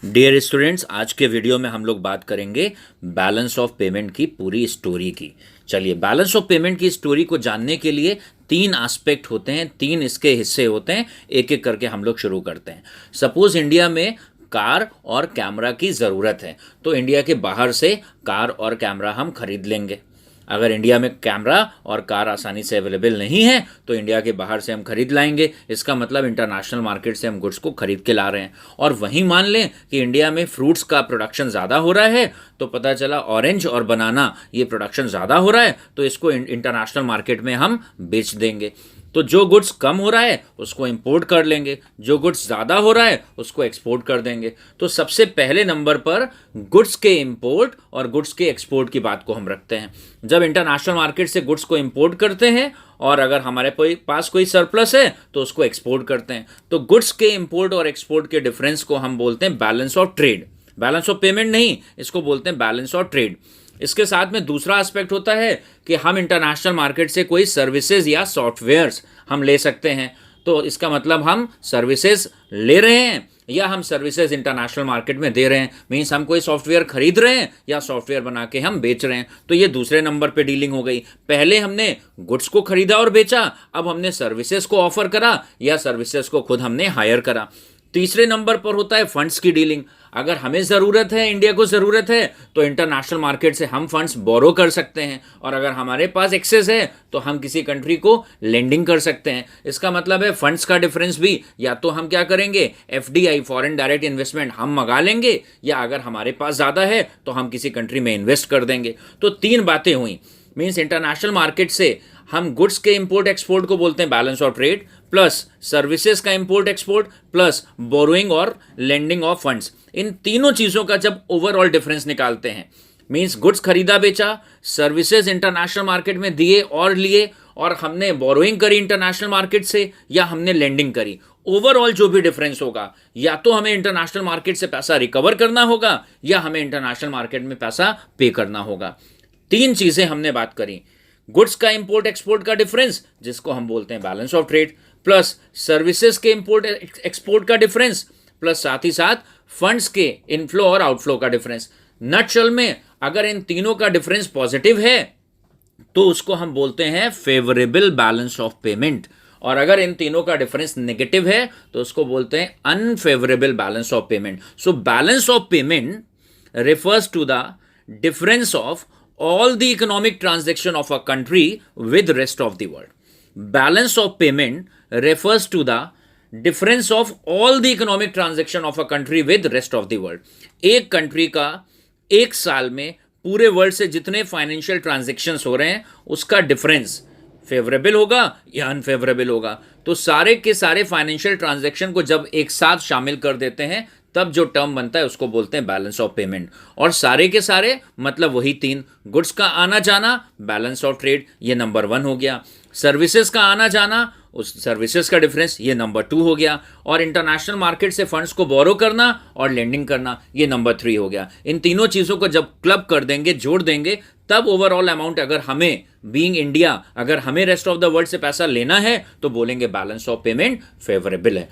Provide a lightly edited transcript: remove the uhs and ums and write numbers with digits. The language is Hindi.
डियर स्टूडेंट्स, आज के वीडियो में हम लोग बात करेंगे बैलेंस ऑफ पेमेंट की पूरी स्टोरी की। चलिए, बैलेंस ऑफ पेमेंट की स्टोरी को जानने के लिए तीन एस्पेक्ट होते हैं, तीन इसके हिस्से होते हैं। एक एक करके हम लोग शुरू करते हैं। सपोज इंडिया में कार और कैमरा की ज़रूरत है, तो इंडिया के बाहर से कार और कैमरा हम खरीद लेंगे। अगर इंडिया में कैमरा और कार आसानी से अवेलेबल नहीं है तो इंडिया के बाहर से हम खरीद लाएंगे। इसका मतलब इंटरनेशनल मार्केट से हम गुड्स को खरीद के ला रहे हैं। और वहीं मान लें कि इंडिया में फ्रूट्स का प्रोडक्शन ज़्यादा हो रहा है, तो पता चला ऑरेंज और बनाना ये प्रोडक्शन ज़्यादा हो रहा है, तो इसको इंटरनेशनल मार्केट में हम बेच देंगे। तो जो गुड्स कम हो रहा है उसको इंपोर्ट कर लेंगे, जो गुड्स ज़्यादा हो रहा है उसको एक्सपोर्ट कर देंगे। तो सबसे पहले नंबर पर गुड्स के इंपोर्ट और गुड्स के एक्सपोर्ट की बात को हम रखते हैं। जब इंटरनेशनल मार्केट से गुड्स को इंपोर्ट करते हैं और अगर हमारे पास कोई सरप्लस है तो उसको एक्सपोर्ट करते हैं। तो गुड्स के इंपोर्ट और एक्सपोर्ट के डिफरेंस को हम बोलते हैं balance of trade. Balance of payment नहीं, इसको बोलते हैं बैलेंस ऑफ ट्रेड। इसके साथ में दूसरा एस्पेक्ट होता है कि हम इंटरनेशनल मार्केट से कोई सर्विसेज या सॉफ्टवेयर्स हम ले सकते हैं। तो इसका मतलब हम सर्विसेज ले रहे हैं या हम सर्विसेज इंटरनेशनल मार्केट में दे रहे हैं। मीन्स हम कोई सॉफ्टवेयर खरीद रहे हैं या सॉफ्टवेयर बना के हम बेच रहे हैं। तो ये दूसरे नंबर पे डीलिंग हो गई। पहले हमने गुड्स को खरीदा और बेचा, अब हमने सर्विसेज को ऑफर करा या सर्विसेज को खुद हमने हायर करा। तीसरे नंबर पर होता है फंड्स की डीलिंग। अगर हमें ज़रूरत है, इंडिया को ज़रूरत है, तो इंटरनेशनल मार्केट से हम फंड्स बोरो कर सकते हैं। और अगर हमारे पास एक्सेस है तो हम किसी कंट्री को लेंडिंग कर सकते हैं। इसका मतलब है फंड्स का डिफरेंस भी या तो हम क्या करेंगे, एफडीआई फॉरेन डायरेक्ट इन्वेस्टमेंट हम मंगा लेंगे, या अगर हमारे पास ज़्यादा है तो हम किसी कंट्री में इन्वेस्ट कर देंगे। तो तीन बातें हुई। मीन्स इंटरनेशनल मार्केट से हम गुड्स के इंपोर्ट एक्सपोर्ट को बोलते हैं balance of trade, plus services का इंपोर्ट एक्सपोर्ट, प्लस बोरोइंग और लेंडिंग ऑफ फंड्स। इन तीनों चीज़ों का जब ओवरऑल डिफरेंस निकालते हैं, मीन्स गुड्स खरीदा बेचा, सर्विसेज इंटरनेशनल मार्केट में दिए और लिए, और हमने बोरोइंग करी इंटरनेशनल मार्केट से या हमने लेंडिंग करी, ओवरऑल जो भी डिफरेंस होगा, या तो हमें इंटरनेशनल मार्केट से पैसा रिकवर करना होगा या हमें इंटरनेशनल मार्केट में पैसा पे करना होगा। तीन चीज़ें हमने बात करी। गुड्स का इंपोर्ट एक्सपोर्ट का डिफरेंस, जिसको हम बोलते हैं balance of trade, plus services के इंपोर्ट एक्सपोर्ट का डिफरेंस, प्लस साथ ही साथ फंड्स के इनफ्लो और आउटफ्लो का डिफरेंस। नटशल में अगर इन तीनों का डिफरेंस पॉजिटिव है तो उसको हम बोलते हैं फेवरेबल बैलेंस ऑफ पेमेंट, और अगर इन तीनों का डिफरेंस नेगेटिव है तो उसको बोलते हैं unfavourable balance of payment. So balance of payment refers to the difference of all the economic transaction of a country with rest of the world. Balance of payment refers to the difference of all the economic transaction of a country with rest of the world. एक कंट्री का एक साल में पूरे वर्ल्ड से जितने फाइनेंशियल ट्रांजेक्शन्स हो रहे हैं उसका डिफरेंस फेवरेबल होगा या अनफेवरेबल होगा। तो सारे के सारे फाइनेंशियल ट्रांजेक्शन को जब एक साथ शामिल कर देते हैं तब जो टर्म बनता है उसको बोलते हैं बैलेंस ऑफ पेमेंट। और सारे के सारे मतलब वही तीन, गुड्स का आना जाना बैलेंस ऑफ ट्रेड, ये नंबर 1 हो गया। सर्विसेज का आना जाना, उस सर्विसेज का डिफरेंस, ये नंबर 2 हो गया। और इंटरनेशनल मार्केट से फंड्स को बोरो करना और लेंडिंग करना, ये नंबर 3 हो गया। इन तीनों चीज़ों को जब क्लब कर देंगे, जोड़ देंगे, तब ओवरऑल अमाउंट अगर हमें बीइंग इंडिया, अगर हमें रेस्ट ऑफ द वर्ल्ड से पैसा लेना है तो बोलेंगे बैलेंस ऑफ पेमेंट फेवरेबल है।